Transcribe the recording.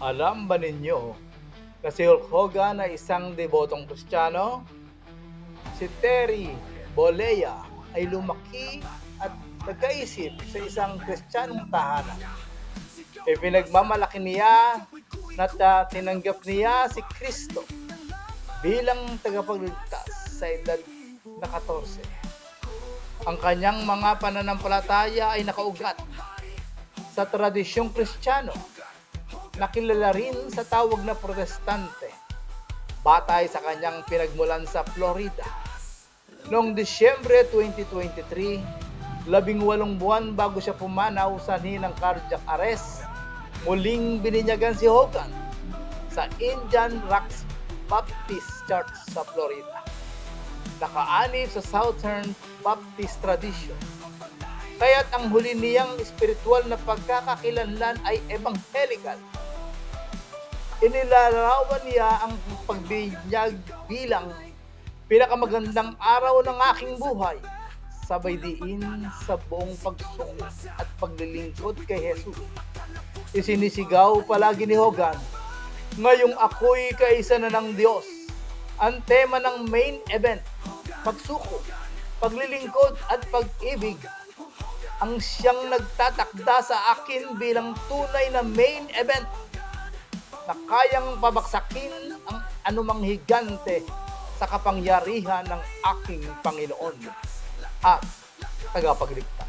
Alam ba ninyo na si Hulk Hogan ay isang debotong Kristiyano? Si Terry Bollea ay lumaki at nagkaisip sa isang Kristiyanong tahanan. Ipinagmamalaki niya na tinanggap niya si Kristo bilang tagapagligtas sa edad na 14. Ang kanyang mga pananampalataya ay nakaugat sa tradisyong Kristiyano na kilala rin sa tawag na Protestante batay sa kanyang pinagmulan sa Florida. Noong Disyembre 2023, 18 buwan bago siya pumanaw sa hinang cardiac arrest, muling bininyagan si Hogan sa Indian Rocks Baptist Church sa Florida. Nakaanib sa Southern Baptist tradition. Kaya't ang huli niyang espiritual na pagkakakilanlan ay evangelical. Inilarawan niya ang pagbinyag bilang pinakamagandang araw ng aking buhay, sabay diin sa buong pagsuko at paglilingkod kay Jesus. Isinisigaw palagi ni Hogan, "Ngayong ako'y kaisa na ng Diyos." Ang tema ng main event, pagsuko, paglilingkod at pag-ibig, ang siyang nagtatakda sa akin bilang tunay na main event na kayang pabaksakin ang anumang higante sa kapangyarihan ng aking Panginoon at tagapagligtas.